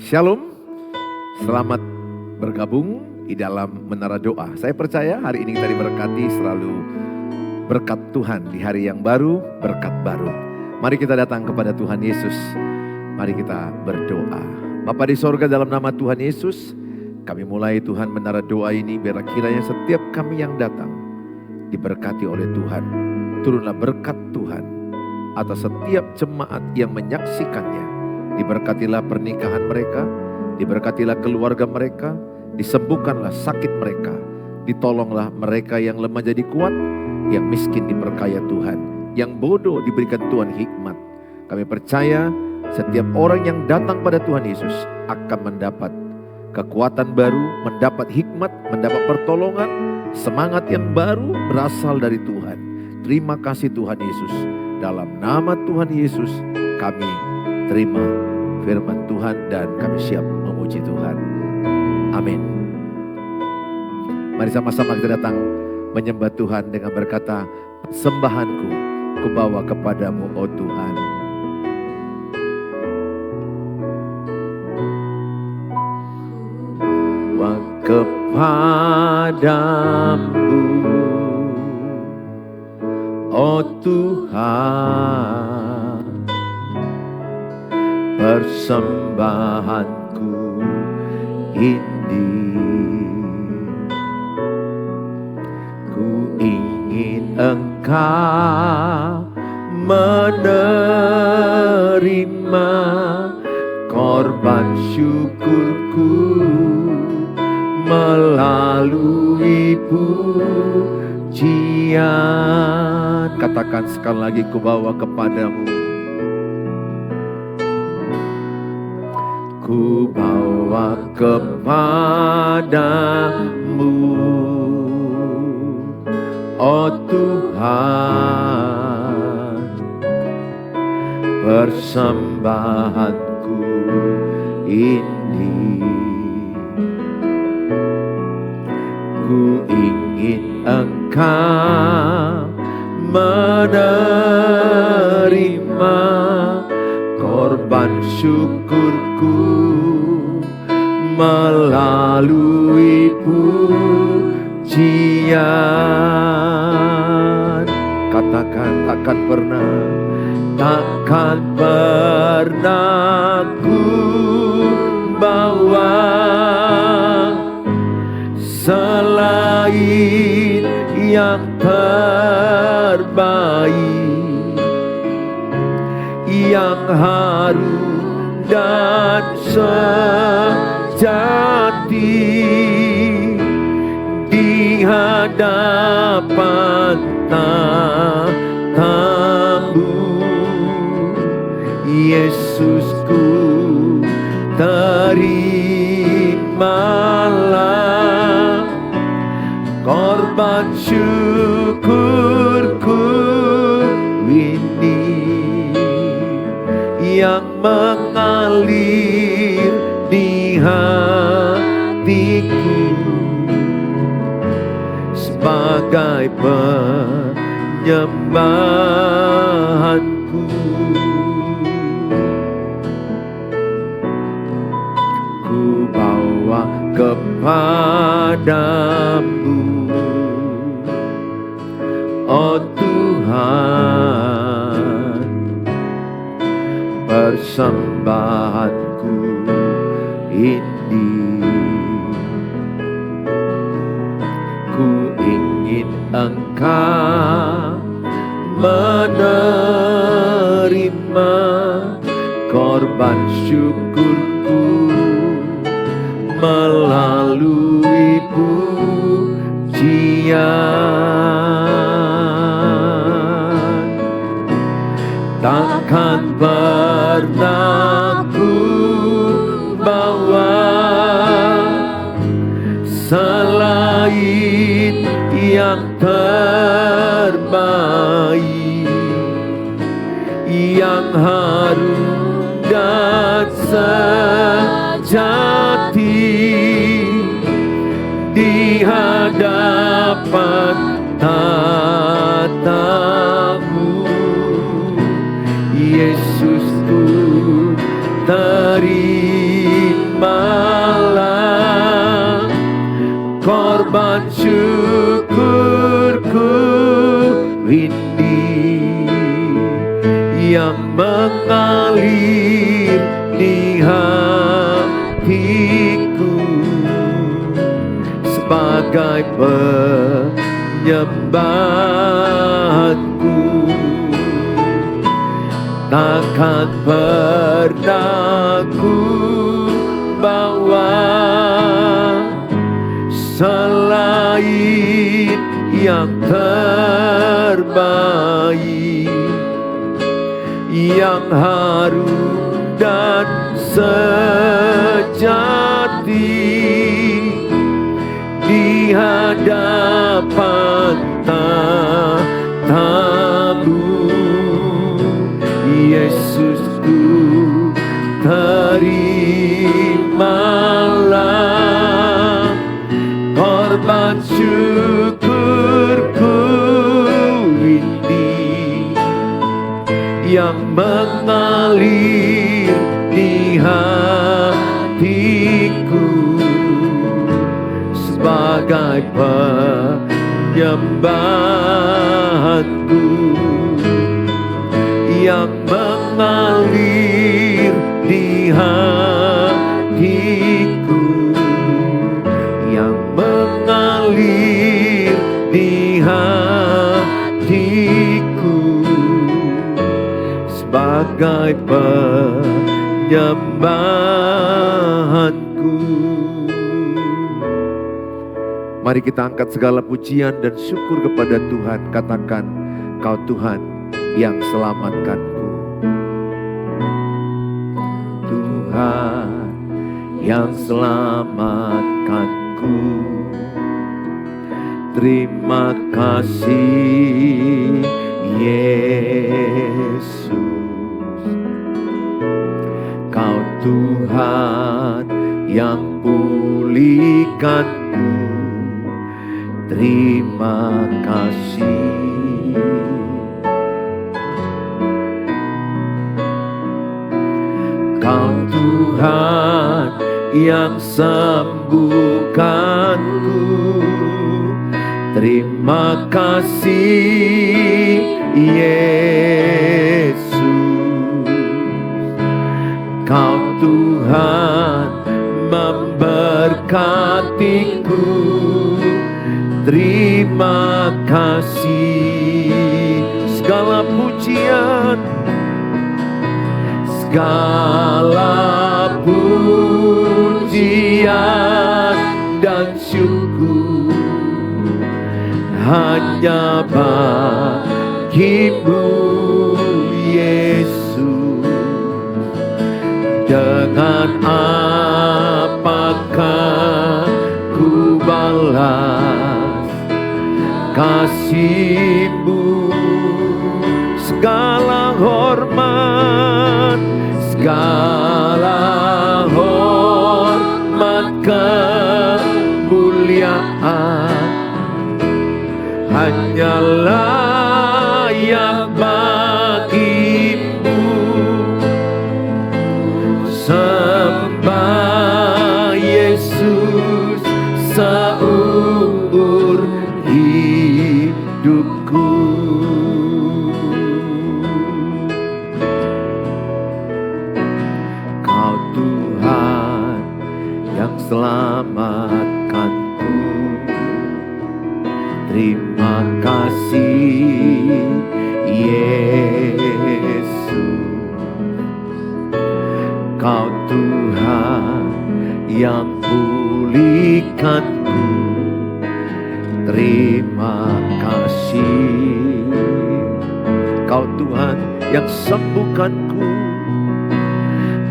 Shalom, selamat bergabung di dalam Menara Doa. Saya percaya hari ini kita diberkati selalu berkat Tuhan di hari yang baru, berkat baru. Mari kita datang kepada Tuhan Yesus. Mari kita berdoa. Bapa di sorga, dalam nama Tuhan Yesus, kami mulai Tuhan Menara Doa ini, biar kiranya setiap kami yang datang diberkati oleh Tuhan. Turunlah berkat Tuhan atas setiap jemaat yang menyaksikannya. Diberkatilah pernikahan mereka, diberkatilah keluarga mereka, disembuhkanlah sakit mereka, ditolonglah mereka yang lemah jadi kuat, yang miskin diberkaya Tuhan, yang bodoh diberikan Tuhan hikmat. Kami percaya setiap orang yang datang pada Tuhan Yesus akan mendapat kekuatan baru, mendapat hikmat, mendapat pertolongan, semangat yang baru berasal dari Tuhan. Terima kasih Tuhan Yesus. Dalam nama Tuhan Yesus kami terima firman Tuhan dan kami siap memuji Tuhan. Amin. Mari sama-sama kita datang menyembah Tuhan dengan berkata, sembahanku kubawa kepadamu, oh Tuhan. Wa kepadamu, oh Tuhan, persembahanku ini. Ku ingin Engkau menerima korban syukurku melalui pujian. Katakan sekali lagi, ku bawa kepadamu. Ku bawa kepadamu, oh Tuhan, persembahanku ini. Ku ingin Engkau menerima korban syukurku melalui pujian. Katakan, takkan pernah ku bawa selain yang terbaik, yang harum dan sejati di hadapan tatamu. Yesusku, terimalah korban syukurku ini yang mengalir di hatiku sebagai penyembahanku. Ku bawa kepadamu, oh Tuhan, persembahanku ini. Ku ingin Engkau menerima korban syukurku melalui pujian. Takkan pernah ku bawa selain yang terbaik, yang harum dan sejati di hadapan tatamu. Yesusku, terima malam, korban syukurku ini yang mengalir di hatiku sebagai penyembahanku. Takkan pernah ku bawa selain yang terbaik, yang harum dan sejati di hadapan tatamu. Yesusku, terimalah korban syukurku ini yang mengalir di hatiku sebagai penyembahanku, yang mengalir di hatiku, yang mengalir di hatiku sebagai penyembahanku. Mari kita angkat segala pujian dan syukur kepada Tuhan. Katakan, Kau Tuhan yang selamatkanku. Tuhan yang selamatkanku. Terima kasih Yesus. Kau Tuhan yang pulihkanku. Terima kasih. Kau Tuhan yang sembuhkanku. Terima kasih Yesus. Kau Tuhan memberkatiku. Terima kasih. Segala pujian, segala pujian dan syukur hanya bagimu Yesus. Dengan apakah ku balas kasih-Mu? Segala hormat, segala hormat kemuliaan hanyalah yang bagimu. Sembah Yesus seumur hidupku. Kau Tuhan yang selamatkanku. Terima kasih Yesus. Kau Tuhan yang pulihkanku. Terima kasih. Kau Tuhan yang sembuhkanku.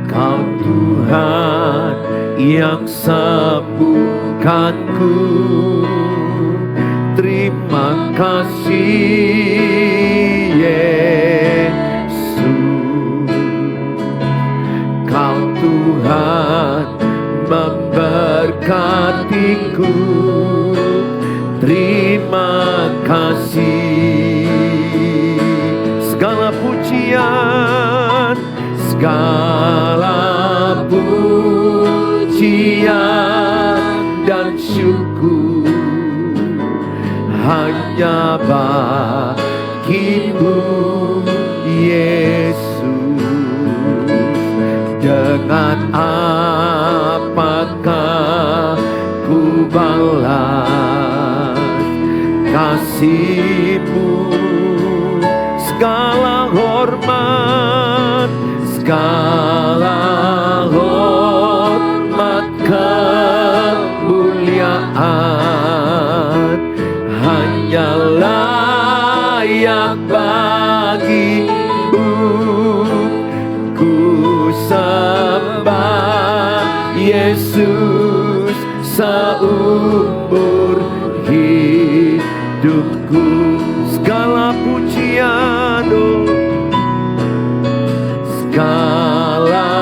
Kau Tuhan yang sembuhkanku. Terima kasih Yesus. Kau Tuhan memberkatiku. Terima kasih. Segala pujian, segala pujian pujian dan syukur hanya bagimu Yesus. Dengan apakah ku balas kasih-Mu? Segala hormat, segala hormat kemuliaan hanya layak bagi-Mu. Ku sembah Yesus seumur hidupku. Segala pujian, segala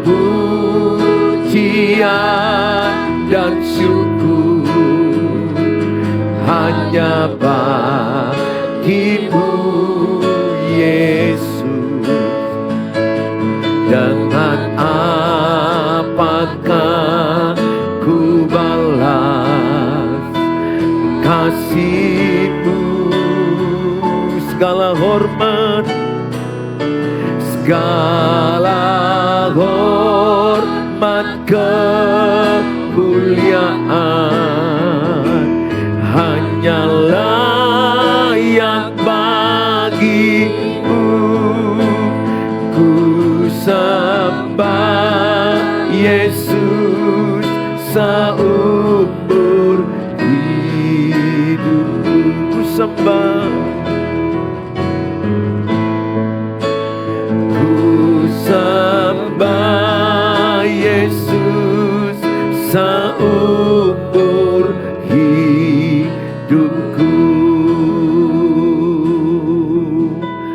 pujian dan syukur hanya bagi-Mu Yesus. Dengan apakah ku balas kasih-Mu? Segala hormat, segala hormat kemuliaan hanya layak bagi-Mu. Ku sembah Yesus seumur hidupku. Ku sembah, sembah Yesus seumur hidupku.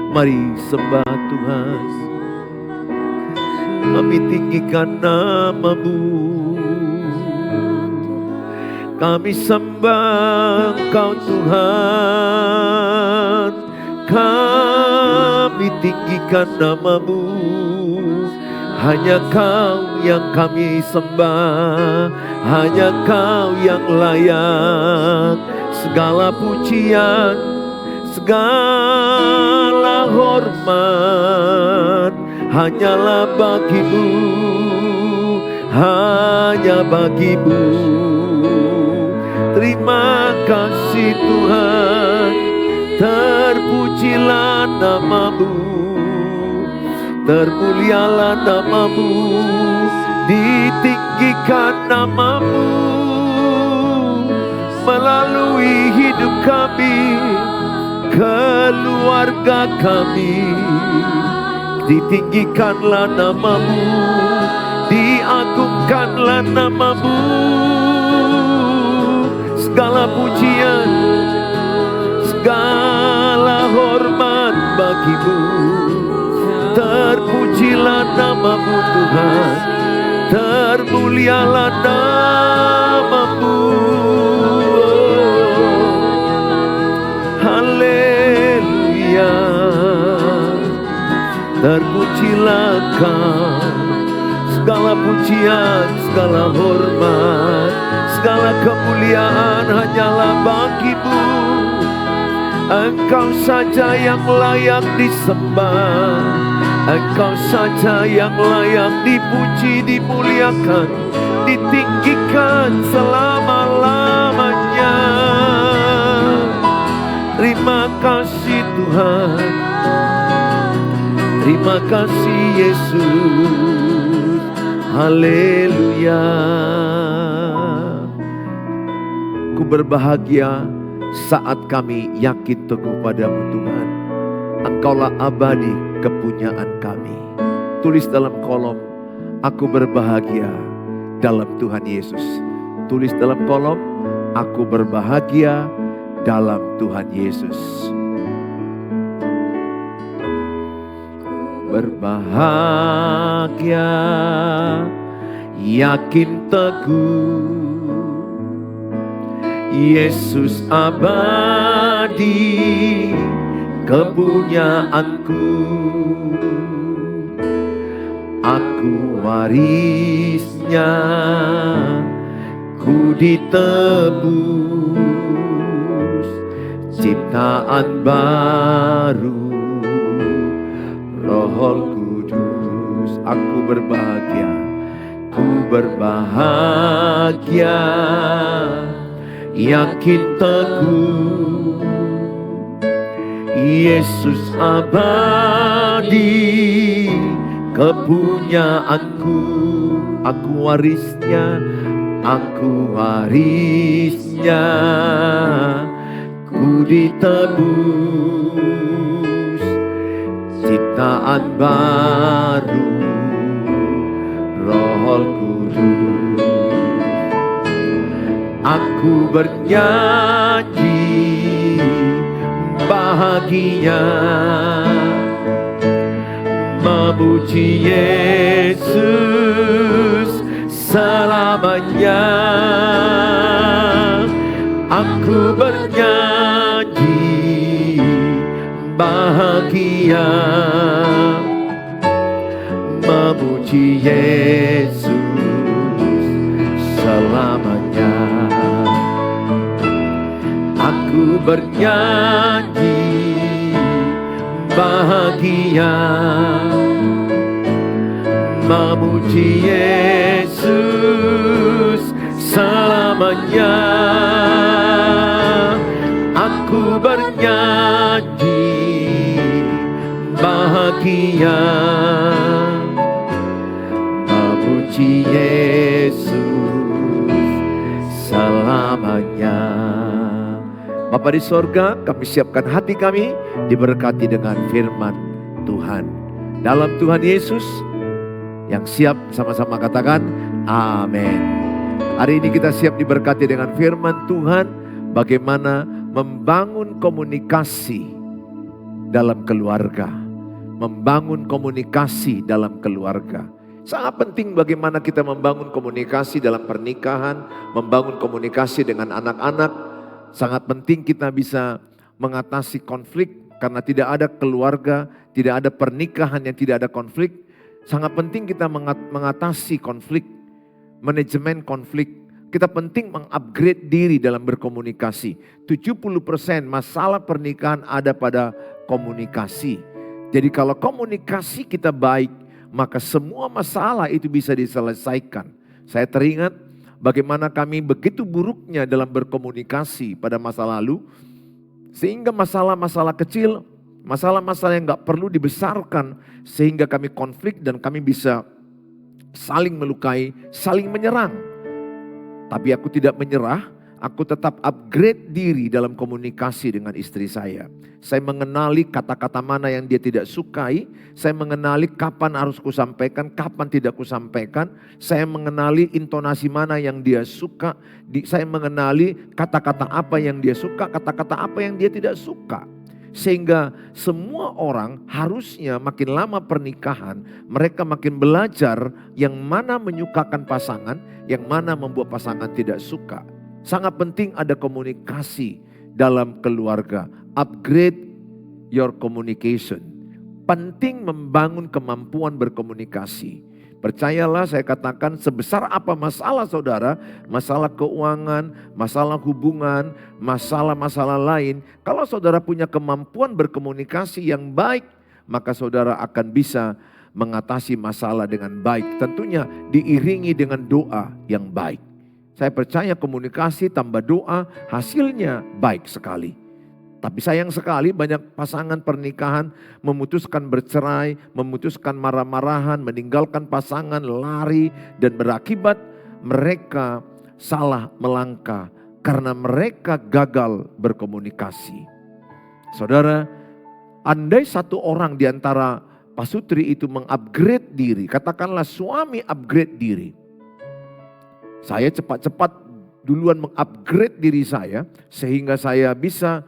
Mari sembah Tuhan, kami tinggikan nama-Mu. Kami sembah Engkau Tuhan, kami tinggikan nama-Mu. Hanya Kau yang kami sembah, hanya Kau yang layak segala pujian, segala hormat hanyalah bagi-Mu, hanya bagi-Mu. Terima kasih Tuhan, terpujilah nama-Mu, termulialah nama-Mu, ditinggikan nama-Mu melalui hidup kami, keluarga kami. Ditinggikanlah nama-Mu, diagungkanlah nama-Mu. Segala pujian, segala hormat bagi-Mu. Terpujilah nama-Mu Tuhan, termulialah nama-Mu. Haleluya. Terpujilah Kau, segala pujian, segala hormat, segala kemuliaan hanyalah bagi-Mu. Engkau saja yang layak disembah, Engkau saja yang layak dipuji, dimuliakan, ditinggikan selama-lamanya. Terima kasih Tuhan, terima kasih Yesus. Haleluya. Ku berbahagia saat kami yakin teguh padamu Tuhan. Engkaulah abadi kepunyaan kami. Tulis dalam kolom, aku berbahagia dalam Tuhan Yesus. Tulis dalam kolom, aku berbahagia dalam Tuhan Yesus. Berbahagia, yakin teguh, Yesus abadi kepunyaanku. Aku warisnya, ku ditebus, ciptaan baru, Roh Kudus. Aku berbahagia, ku berbahagia, yakin teguh, Yesus abadi, kepunyaanku. Aku warisnya, aku warisnya, ku ditebus, ciptaan baru, Roh Kudus. Aku bernyanyi bahagia, memuji Yesus selamanya. Aku bernyanyi bahagia, memuji Yesus selamanya. Aku bernyanyi bahagia, memuji Yesus selamanya. Aku bernyanyi bahagia, memuji Yesus selamanya. Bapa di sorga, kami siapkan hati kami diberkati dengan firman Tuhan. Dalam Tuhan Yesus, yang siap sama-sama katakan amin. Hari ini kita siap diberkati dengan firman Tuhan, bagaimana membangun komunikasi dalam keluarga. Membangun komunikasi dalam keluarga. Sangat penting bagaimana kita membangun komunikasi dalam pernikahan, membangun komunikasi dengan anak-anak. Sangat penting kita bisa mengatasi konflik, karena tidak ada keluarga, tidak ada pernikahan yang tidak ada konflik. Sangat penting kita mengatasi konflik, manajemen konflik. Kita penting mengupgrade diri dalam berkomunikasi. 70% masalah pernikahan ada pada komunikasi. Jadi kalau komunikasi kita baik, maka semua masalah itu bisa diselesaikan. Saya teringat bagaimana kami begitu buruknya dalam berkomunikasi pada masa lalu, sehingga masalah-masalah kecil, masalah-masalah yang gak perlu dibesarkan, sehingga kami konflik dan kami bisa saling melukai, saling menyerang. Tapi aku tidak menyerah, aku tetap upgrade diri dalam komunikasi dengan istri saya. Saya mengenali kata-kata mana yang dia tidak sukai. Saya mengenali kapan harus kusampaikan, kapan tidak kusampaikan. Saya mengenali intonasi mana yang dia suka. Saya mengenali kata-kata apa yang dia suka, kata-kata apa yang dia tidak suka. Sehingga semua orang harusnya makin lama pernikahan, mereka makin belajar yang mana menyukakan pasangan, yang mana membuat pasangan tidak suka. Sangat penting ada komunikasi dalam keluarga. Upgrade your communication. Penting membangun kemampuan berkomunikasi. Percayalah, saya katakan, sebesar apa masalah saudara, masalah keuangan, masalah hubungan, masalah-masalah lain. Kalau saudara punya kemampuan berkomunikasi yang baik, maka saudara akan bisa mengatasi masalah dengan baik. Tentunya diiringi dengan doa yang baik. Saya percaya komunikasi tambah doa hasilnya baik sekali. Tapi sayang sekali banyak pasangan pernikahan memutuskan bercerai, memutuskan marah-marahan, meninggalkan pasangan, lari, dan berakibat mereka salah melangkah karena mereka gagal berkomunikasi. Saudara, andai satu orang di antara pasutri itu mengupgrade diri, katakanlah suami upgrade diri. Saya cepat-cepat duluan mengupgrade diri saya sehingga saya bisa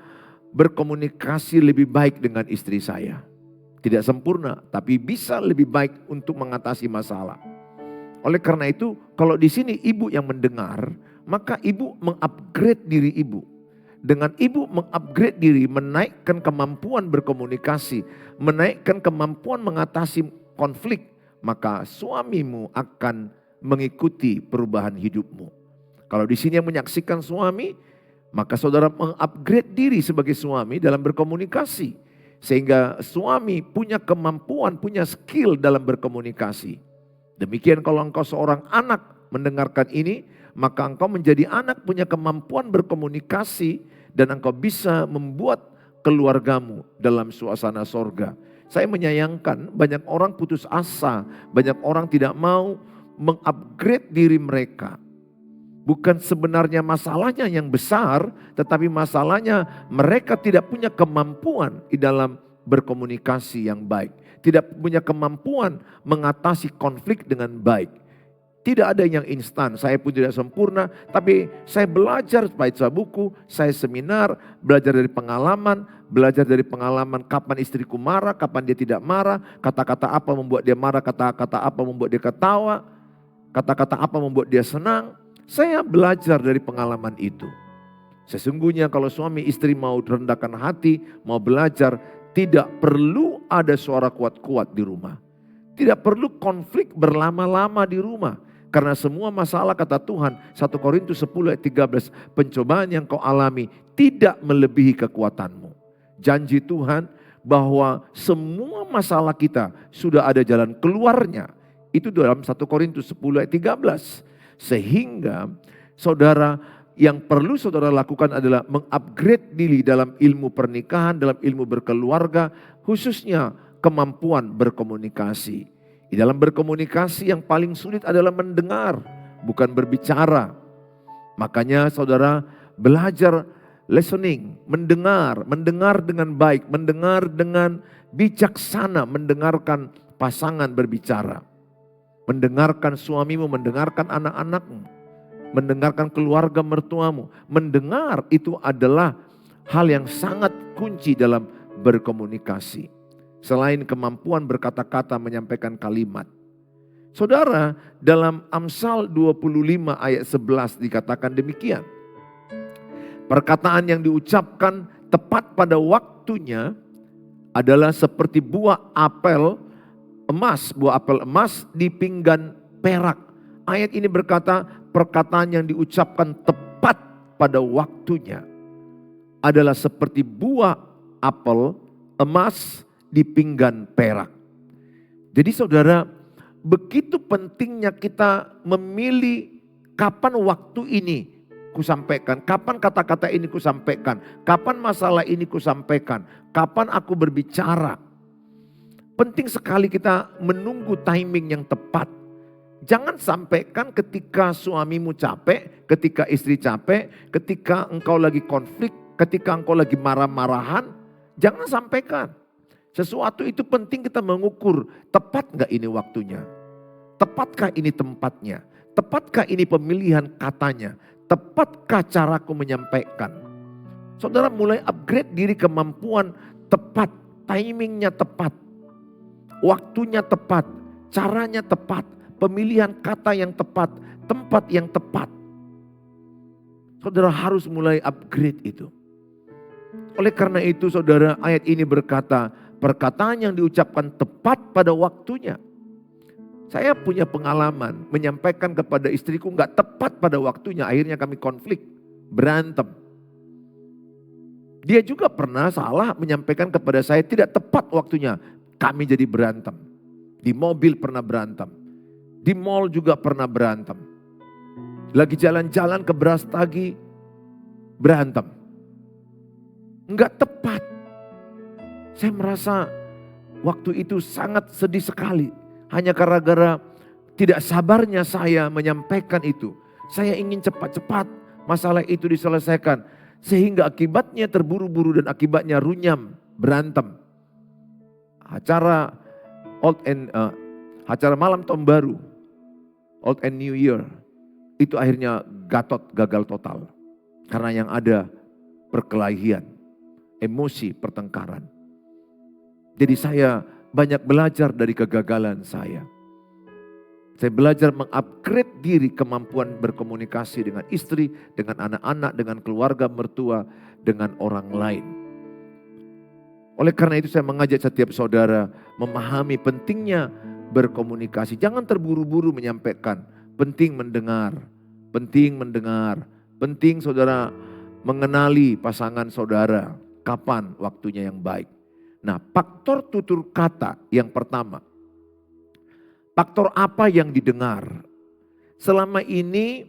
berkomunikasi lebih baik dengan istri saya. Tidak sempurna, tapi bisa lebih baik untuk mengatasi masalah. Oleh karena itu, kalau di sini ibu yang mendengar, maka ibu mengupgrade diri ibu. Dengan ibu mengupgrade diri, menaikkan kemampuan berkomunikasi, menaikkan kemampuan mengatasi konflik, maka suamimu akan mengikuti perubahan hidupmu. Kalau di sini yang menyaksikan suami, maka saudara mengupgrade diri sebagai suami dalam berkomunikasi. Sehingga suami punya kemampuan, punya skill dalam berkomunikasi. Demikian kalau engkau seorang anak mendengarkan ini, maka engkau menjadi anak punya kemampuan berkomunikasi dan engkau bisa membuat keluargamu dalam suasana sorga. Saya menyayangkan banyak orang putus asa, banyak orang tidak mau mengupgrade diri mereka. Bukan sebenarnya masalahnya yang besar, tetapi masalahnya mereka tidak punya kemampuan di dalam berkomunikasi yang baik. Tidak punya kemampuan mengatasi konflik dengan baik. Tidak ada yang instan, saya pun tidak sempurna, tapi saya belajar baca buku, saya seminar, belajar dari pengalaman kapan istriku marah, kapan dia tidak marah, kata-kata apa membuat dia marah, kata-kata apa membuat dia ketawa, kata-kata apa membuat dia senang. Saya belajar dari pengalaman itu. Sesungguhnya kalau suami istri mau rendahkan hati, mau belajar, tidak perlu ada suara kuat-kuat di rumah. Tidak perlu konflik berlama-lama di rumah. Karena semua masalah kata Tuhan, 1 Korintus 10 ayat 13, pencobaan yang kau alami tidak melebihi kekuatanmu. Janji Tuhan bahwa semua masalah kita sudah ada jalan keluarnya. Itu dalam 1 Korintus 10 ayat 13. Sehingga saudara, yang perlu saudara lakukan adalah mengupgrade diri dalam ilmu pernikahan, dalam ilmu berkeluarga, khususnya kemampuan berkomunikasi. Di dalam berkomunikasi yang paling sulit adalah mendengar, bukan berbicara. Makanya saudara belajar listening, mendengar dengan baik, mendengar dengan bijaksana, mendengarkan pasangan berbicara. Mendengarkan suamimu, mendengarkan anak-anakmu, mendengarkan keluarga mertuamu. Mendengar itu adalah hal yang sangat kunci dalam berkomunikasi. Selain kemampuan berkata-kata, menyampaikan kalimat. Saudara, dalam Amsal 25 ayat 11 dikatakan demikian. Perkataan yang diucapkan tepat pada waktunya adalah seperti buah apel emas di pinggan perak. Ayat ini berkata, perkataan yang diucapkan tepat pada waktunya adalah seperti buah apel emas di pinggan perak. Jadi saudara, begitu pentingnya kita memilih kapan waktu ini kusampaikan, kapan kata-kata ini kusampaikan, kapan masalah ini kusampaikan, kapan aku berbicara. Penting sekali kita menunggu timing yang tepat. Jangan sampaikan ketika suamimu capek, ketika istri capek, ketika engkau lagi konflik, ketika engkau lagi marah-marahan. Jangan sampaikan. Sesuatu itu penting kita mengukur, tepat gak ini waktunya? Tepatkah ini tempatnya? Tepatkah ini pemilihan katanya? Tepatkah caraku menyampaikan? Saudara mulai upgrade diri kemampuan tepat, timingnya tepat, waktunya tepat, caranya tepat, pemilihan kata yang tepat, tempat yang tepat. Saudara harus mulai upgrade itu. Oleh karena itu saudara, ayat ini berkata, perkataan yang diucapkan tepat pada waktunya. Saya punya pengalaman menyampaikan kepada istriku gak tepat pada waktunya. Akhirnya kami konflik, berantem. Dia juga pernah salah menyampaikan kepada saya tidak tepat waktunya. Kami jadi berantem. Di mobil pernah berantem. Di mall juga pernah berantem. Lagi jalan-jalan ke Brastagi, berantem. Enggak tepat. Saya merasa waktu itu sangat sedih sekali. Hanya gara-gara tidak sabarnya saya menyampaikan itu. Saya ingin cepat-cepat masalah itu diselesaikan. Sehingga akibatnya terburu-buru dan akibatnya runyam, berantem. Acara malam tahun baru, Old and New Year, itu akhirnya gagal total. Karena yang ada perkelahian, emosi, pertengkaran. Jadi saya banyak belajar dari kegagalan saya. Saya belajar mengupgrade diri kemampuan berkomunikasi dengan istri, dengan anak-anak, dengan keluarga mertua, dengan orang lain. Oleh karena itu saya mengajak setiap saudara memahami pentingnya berkomunikasi. Jangan terburu-buru menyampaikan. Penting mendengar. Penting mendengar. Penting saudara mengenali pasangan saudara. Kapan waktunya yang baik. Nah, faktor tutur kata yang pertama. Faktor apa yang didengar? Selama ini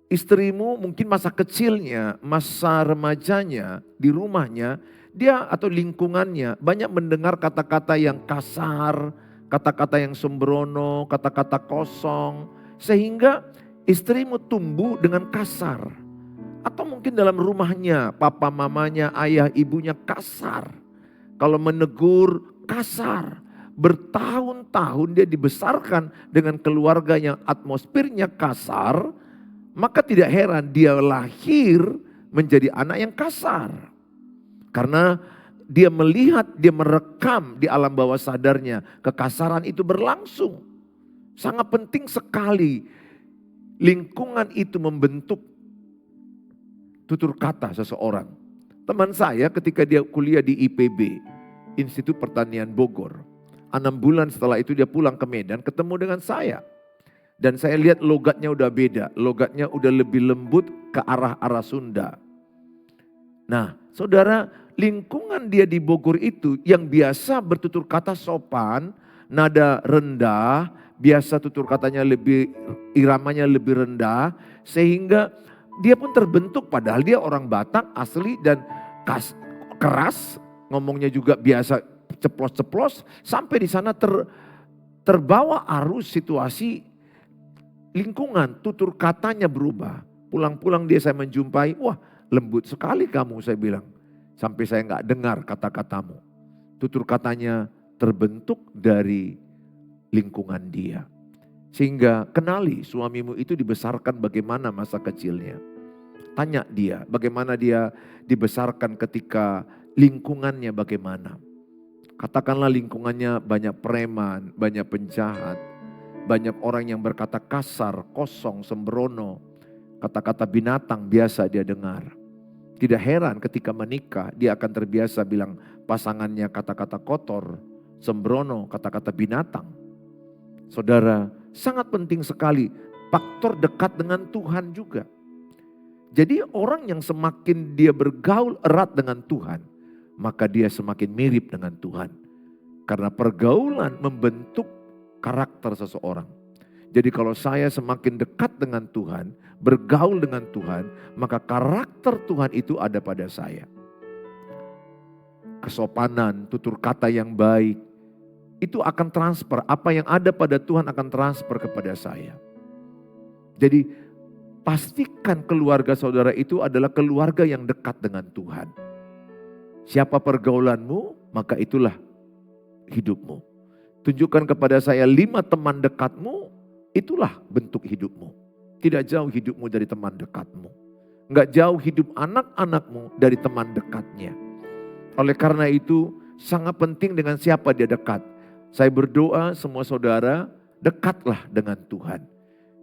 istrimu mungkin masa kecilnya, masa remajanya, di rumahnya, dia atau lingkungannya banyak mendengar kata-kata yang kasar, kata-kata yang sembrono, kata-kata kosong. Sehingga istrimu tumbuh dengan kasar. Atau mungkin dalam rumahnya, papa mamanya, ayah ibunya kasar. Kalau menegur kasar. Bertahun-tahun dia dibesarkan dengan keluarga yang atmosfernya kasar. Maka tidak heran dia lahir menjadi anak yang kasar. Karena dia melihat, dia merekam di alam bawah sadarnya. Kekasaran itu berlangsung. Sangat penting sekali lingkungan itu membentuk tutur kata seseorang. Teman saya ketika dia kuliah di IPB, Institut Pertanian Bogor. 6 bulan setelah itu dia pulang ke Medan ketemu dengan saya. Dan saya lihat logatnya udah beda. Logatnya udah lebih lembut ke arah-arah Sunda. Nah saudara, lingkungan dia di Bogor itu yang biasa bertutur kata sopan, nada rendah, biasa tutur katanya lebih, iramanya lebih rendah. Sehingga dia pun terbentuk padahal dia orang Batak asli dan keras. Ngomongnya juga biasa ceplos-ceplos. Sampai di sana terbawa arus situasi lingkungan, tutur katanya berubah. Pulang-pulang dia saya menjumpai, wah lembut sekali kamu saya bilang. Sampai saya nggak dengar kata-katamu. Tutur katanya terbentuk dari lingkungan dia. Sehingga kenali suamimu itu dibesarkan bagaimana masa kecilnya. Tanya dia bagaimana dia dibesarkan ketika lingkungannya bagaimana. Katakanlah lingkungannya banyak preman, banyak penjahat. Banyak orang yang berkata kasar, kosong, sembrono. Kata-kata binatang biasa dia dengar. Tidak heran ketika menikah dia akan terbiasa bilang pasangannya kata-kata kotor, sembrono, kata-kata binatang. Saudara, sangat penting sekali faktor dekat dengan Tuhan juga. Jadi orang yang semakin dia bergaul erat dengan Tuhan, maka dia semakin mirip dengan Tuhan. Karena pergaulan membentuk karakter seseorang. Jadi kalau saya semakin dekat dengan Tuhan, bergaul dengan Tuhan, maka karakter Tuhan itu ada pada saya. Kesopanan, tutur kata yang baik, itu akan transfer. Apa yang ada pada Tuhan akan transfer kepada saya. Jadi pastikan keluarga saudara itu adalah keluarga yang dekat dengan Tuhan. Siapa pergaulanmu, maka itulah hidupmu. Tunjukkan kepada saya 5 teman dekatmu, itulah bentuk hidupmu. Tidak jauh hidupmu dari teman dekatmu. Enggak jauh hidup anak-anakmu dari teman dekatnya. Oleh karena itu sangat penting dengan siapa dia dekat. Saya berdoa semua saudara dekatlah dengan Tuhan.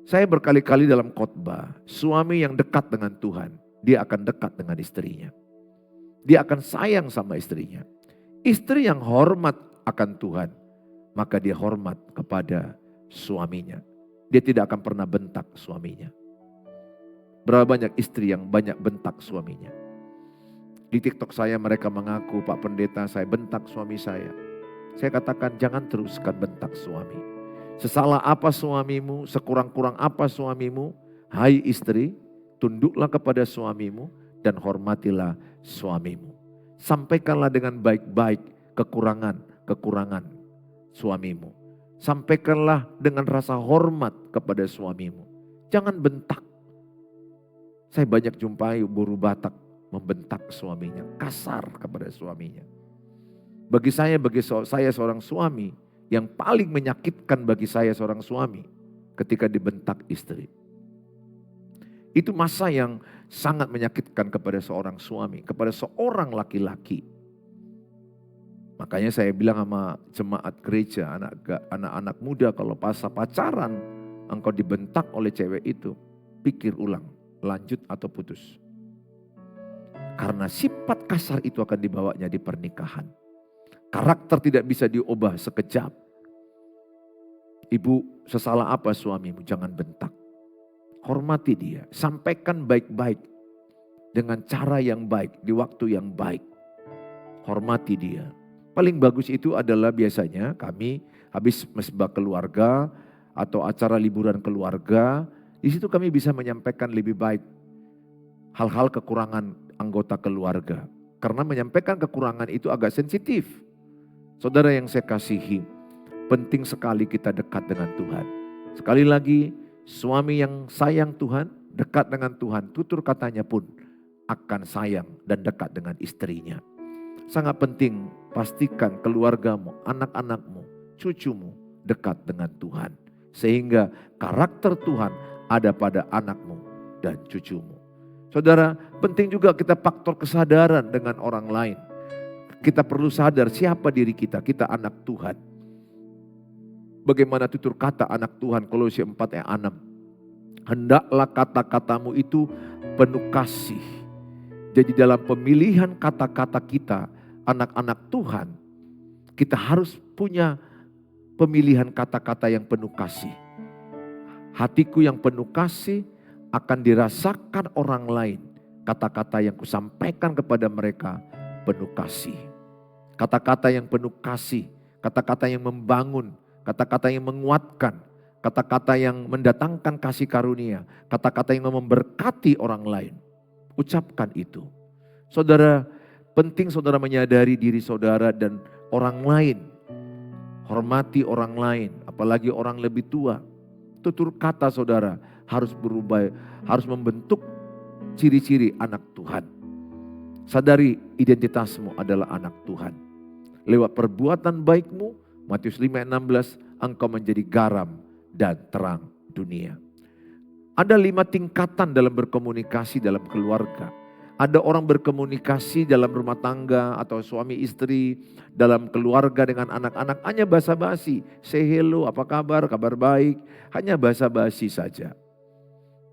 Saya berkali-kali dalam khotbah, suami yang dekat dengan Tuhan, dia akan dekat dengan istrinya. Dia akan sayang sama istrinya. Istri yang hormat akan Tuhan, maka dia hormat kepada suaminya. Dia tidak akan pernah bentak suaminya. Berapa banyak istri yang banyak bentak suaminya. Di TikTok saya mereka mengaku, Pak Pendeta saya bentak suami saya. Saya katakan jangan teruskan bentak suami. Sesalah apa suamimu, sekurang-kurang apa suamimu, hai istri, tunduklah kepada suamimu dan hormatilah suamimu. Sampaikanlah dengan baik-baik kekurangan suamimu. Sampaikanlah dengan rasa hormat kepada suamimu. Jangan bentak. Saya banyak jumpai buruh Batak membentak suaminya, kasar kepada suaminya. Bagi saya seorang suami, yang paling menyakitkan bagi saya seorang suami ketika dibentak istri. Itu masa yang sangat menyakitkan kepada seorang suami, kepada seorang laki-laki. Makanya saya bilang sama jemaat gereja, anak-anak muda kalau pas pacaran engkau dibentak oleh cewek itu, pikir ulang, lanjut atau putus. Karena sifat kasar itu akan dibawanya di pernikahan. Karakter tidak bisa diubah sekejap. Ibu, sesalah apa suamimu? Jangan bentak. Hormati dia, sampaikan baik-baik dengan cara yang baik, di waktu yang baik. Hormati dia. Paling bagus itu adalah biasanya kami habis mesbah keluarga atau acara liburan keluarga, di situ kami bisa menyampaikan lebih baik hal-hal kekurangan anggota keluarga. Karena menyampaikan kekurangan itu agak sensitif. Saudara yang saya kasihi, penting sekali kita dekat dengan Tuhan. Sekali lagi, suami yang sayang Tuhan, dekat dengan Tuhan, tutur katanya pun akan sayang dan dekat dengan istrinya. Sangat penting, pastikan keluargamu, anak-anakmu, cucumu dekat dengan Tuhan. Sehingga karakter Tuhan ada pada anakmu dan cucumu. Saudara, penting juga kita faktor kesadaran dengan orang lain. Kita perlu sadar siapa diri kita anak Tuhan. Bagaimana tutur kata anak Tuhan, Kolose 4 ayat 6. Hendaklah kata-katamu itu penuh kasih. Jadi dalam pemilihan kata-kata kita, anak-anak Tuhan, kita harus punya pemilihan kata-kata yang penuh kasih. Hatiku yang penuh kasih akan dirasakan orang lain. Kata-kata yang kusampaikan kepada mereka penuh kasih. Kata-kata yang penuh kasih, kata-kata yang membangun, kata-kata yang menguatkan, kata-kata yang mendatangkan kasih karunia, kata-kata yang memberkati orang lain. Ucapkan itu. Saudara, penting saudara menyadari diri saudara dan orang lain. Hormati orang lain, apalagi orang lebih tua. Tutur kata saudara harus berubah, harus membentuk ciri-ciri anak Tuhan. Sadari identitasmu adalah anak Tuhan. Lewat perbuatan baikmu, Matius 5:16, engkau menjadi garam dan terang dunia. Ada 5 tingkatan dalam berkomunikasi dalam keluarga. Ada orang berkomunikasi dalam rumah tangga atau suami istri, dalam keluarga dengan anak-anak hanya basa-basi. Say hello, apa kabar, kabar baik, hanya basa-basi saja.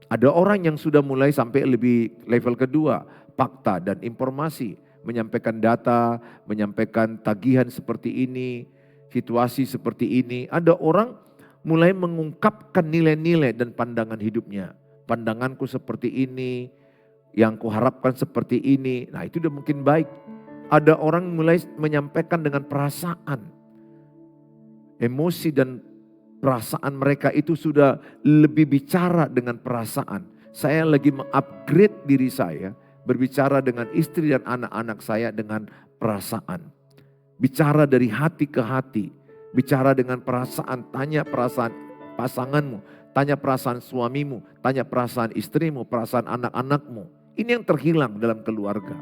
Ada orang yang sudah mulai sampai lebih level kedua, fakta dan informasi. Menyampaikan data, menyampaikan tagihan seperti ini, situasi seperti ini. Ada orang mulai mengungkapkan nilai-nilai dan pandangan hidupnya. Pandanganku seperti ini, yang kuharapkan seperti ini. Nah itu udah mungkin baik. Ada orang mulai menyampaikan dengan perasaan. Emosi dan perasaan mereka itu sudah lebih bicara dengan perasaan. Saya lagi mengupgrade diri saya, berbicara dengan istri dan anak-anak saya dengan perasaan. Bicara dari hati ke hati, bicara dengan perasaan, tanya perasaan pasanganmu, tanya perasaan suamimu, tanya perasaan istrimu, perasaan anak-anakmu. Ini yang terhilang dalam keluarga.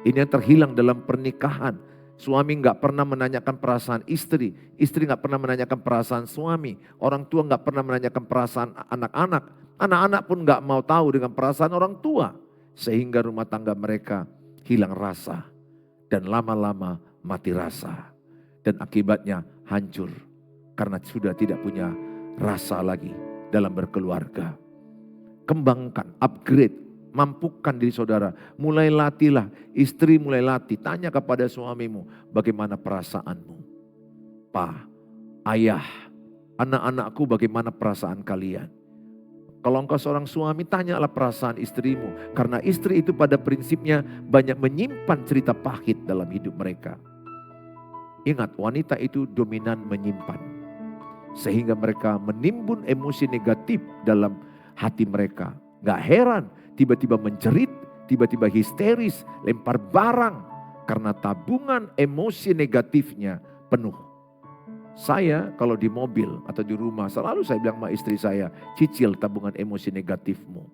Ini yang terhilang dalam pernikahan. Suami gak pernah menanyakan perasaan istri. Istri gak pernah menanyakan perasaan suami. Orang tua gak pernah menanyakan perasaan anak-anak. Anak-anak pun gak mau tahu dengan perasaan orang tua. Sehingga rumah tangga mereka hilang rasa. Dan lama-lama mati rasa. Dan akibatnya hancur. Karena sudah tidak punya rasa lagi dalam berkeluarga. Kembangkan, upgrade. Mampukan diri saudara, mulai latihlah, istri mulai latih, tanya kepada suamimu bagaimana perasaanmu. Pa, ayah, anak-anakku bagaimana perasaan kalian. Kalau engkau seorang suami, tanyalah perasaan istrimu. Karena istri itu pada prinsipnya banyak menyimpan cerita pahit dalam hidup mereka. Ingat, wanita itu dominan menyimpan. Sehingga mereka menimbun emosi negatif dalam hati mereka. Gak heran. Tiba-tiba menjerit, tiba-tiba histeris, lempar barang. Karena tabungan emosi negatifnya penuh. Saya kalau di mobil atau di rumah selalu saya bilang sama istri saya, cicil tabungan emosi negatifmu.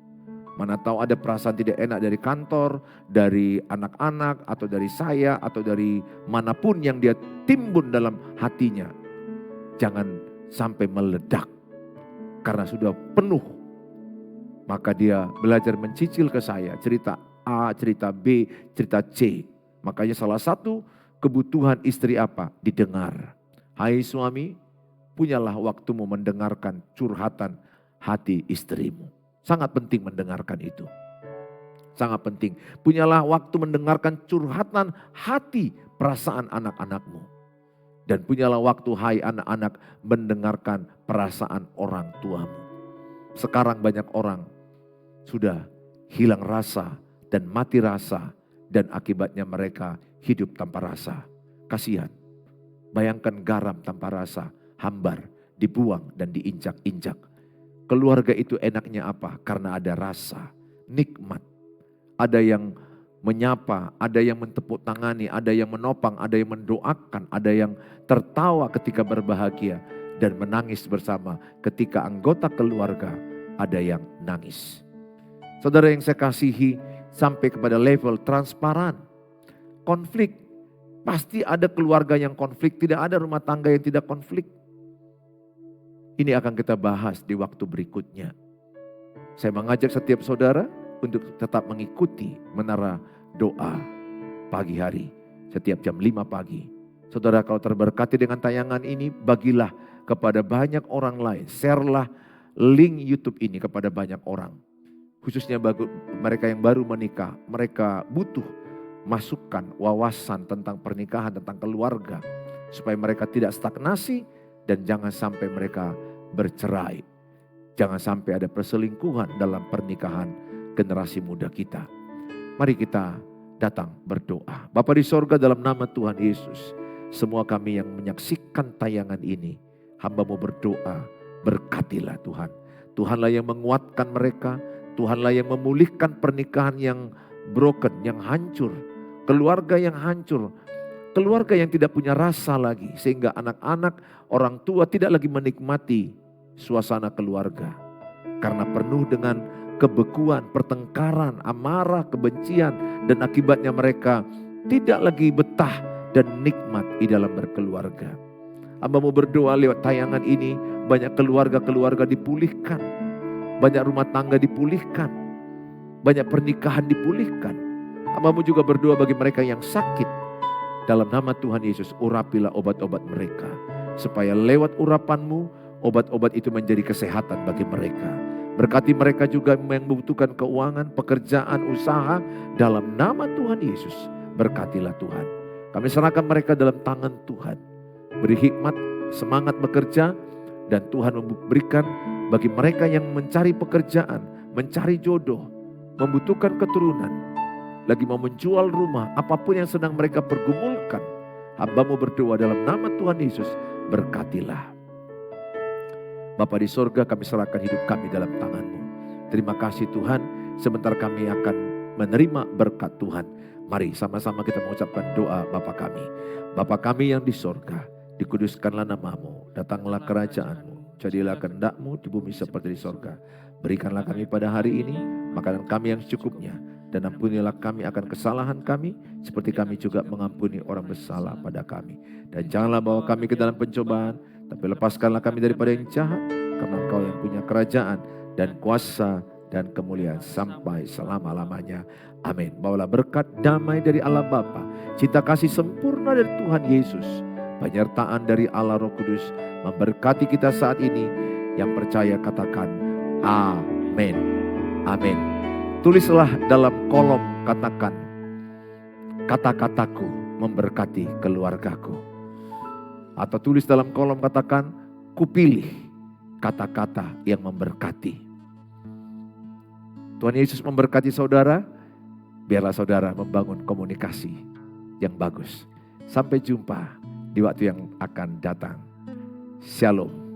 Mana tahu ada perasaan tidak enak dari kantor, dari anak-anak, atau dari saya, atau dari manapun yang dia timbun dalam hatinya. Jangan sampai meledak. Karena sudah penuh. Maka dia belajar mencicil ke saya cerita A, cerita B, cerita C. Makanya salah satu kebutuhan istri apa? Didengar. Hai suami, punyalah waktumu mendengarkan curhatan hati istrimu. Sangat penting mendengarkan itu. Sangat penting. Punyalah waktu mendengarkan curhatan hati perasaan anak-anakmu. Dan punyalah waktu hai anak-anak mendengarkan perasaan orang tuamu. Sekarang banyak orang sudah hilang rasa dan mati rasa, dan akibatnya mereka hidup tanpa rasa. Kasihan. Bayangkan garam tanpa rasa, hambar, dibuang dan diinjak-injak. Keluarga itu enaknya apa? Karena ada rasa, nikmat. Ada yang menyapa, ada yang mentepuk tangani, ada yang menopang, ada yang mendoakan, ada yang tertawa ketika berbahagia dan menangis bersama ketika anggota keluarga ada yang nangis. Saudara yang saya kasihi, sampai kepada level transparan. Konflik, pasti ada keluarga yang konflik, tidak ada rumah tangga yang tidak konflik. Ini akan kita bahas di waktu berikutnya. Saya mengajak setiap saudara untuk tetap mengikuti menara doa pagi hari setiap jam 5 pagi. Saudara kalau terberkati dengan tayangan ini, bagilah kepada banyak orang lain. Share-lah link YouTube ini kepada banyak orang. Khususnya bagi mereka yang baru menikah, mereka butuh masukan, wawasan tentang pernikahan, tentang keluarga. Supaya mereka tidak stagnasi dan jangan sampai mereka bercerai. Jangan sampai ada perselingkuhan dalam pernikahan generasi muda kita. Mari kita datang berdoa. Bapa di sorga, dalam nama Tuhan Yesus, semua kami yang menyaksikan tayangan ini, hamba-Mu berdoa, berkatilah Tuhan. Tuhanlah yang menguatkan mereka, Tuhanlah yang memulihkan pernikahan yang broken, yang hancur, keluarga yang hancur, keluarga yang tidak punya rasa lagi, sehingga anak-anak, orang tua tidak lagi menikmati suasana keluarga. Karena penuh dengan kebekuan, pertengkaran, amarah, kebencian, dan akibatnya mereka tidak lagi betah dan nikmat di dalam berkeluarga. Hamba-Mu berdoa lewat tayangan ini, banyak keluarga-keluarga dipulihkan, banyak rumah tangga dipulihkan, banyak pernikahan dipulihkan. Hamba-Mu juga berdoa bagi mereka yang sakit. Dalam nama Tuhan Yesus, urapilah obat-obat mereka, supaya lewat urapan-Mu, obat-obat itu menjadi kesehatan bagi mereka. Berkati mereka juga yang membutuhkan keuangan, pekerjaan, usaha. Dalam nama Tuhan Yesus, berkatilah Tuhan. Kami serahkan mereka dalam tangan Tuhan. Beri hikmat, semangat bekerja, dan Tuhan memberikan bagi mereka yang mencari pekerjaan, mencari jodoh, membutuhkan keturunan, lagi mau menjual rumah, apapun yang sedang mereka pergumulkan. Hamba-Mu berdoa dalam nama Tuhan Yesus, berkatilah. Bapa di sorga, kami serahkan hidup kami dalam tangan-Mu. Terima kasih Tuhan, sebentar kami akan menerima berkat Tuhan. Mari sama-sama kita mengucapkan doa Bapa kami. Bapa kami yang di sorga, dikuduskanlah nama-Mu, datanglah kerajaan-Mu, jadilah kehendak-Mu di bumi seperti di sorga. Berikanlah kami pada hari ini makanan kami yang secukupnya, dan ampunilah kami akan kesalahan kami, seperti kami juga mengampuni orang bersalah pada kami. Dan janganlah bawa kami ke dalam pencobaan, tapi lepaskanlah kami daripada yang jahat, karena Engkau yang punya kerajaan dan kuasa dan kemuliaan sampai selama-lamanya. Amin. Bawalah berkat damai dari Allah Bapa, cinta kasih sempurna dari Tuhan Yesus, penyertaan dari Allah Roh Kudus memberkati kita saat ini. Yang percaya katakan amin. Amin. Tulislah dalam kolom katakan, kata-kataku memberkati keluargaku. Atau tulis dalam kolom katakan, kupilih kata-kata yang memberkati. Tuhan Yesus memberkati saudara. Biarlah saudara membangun komunikasi yang bagus. Sampai jumpa di waktu yang akan datang. Shalom.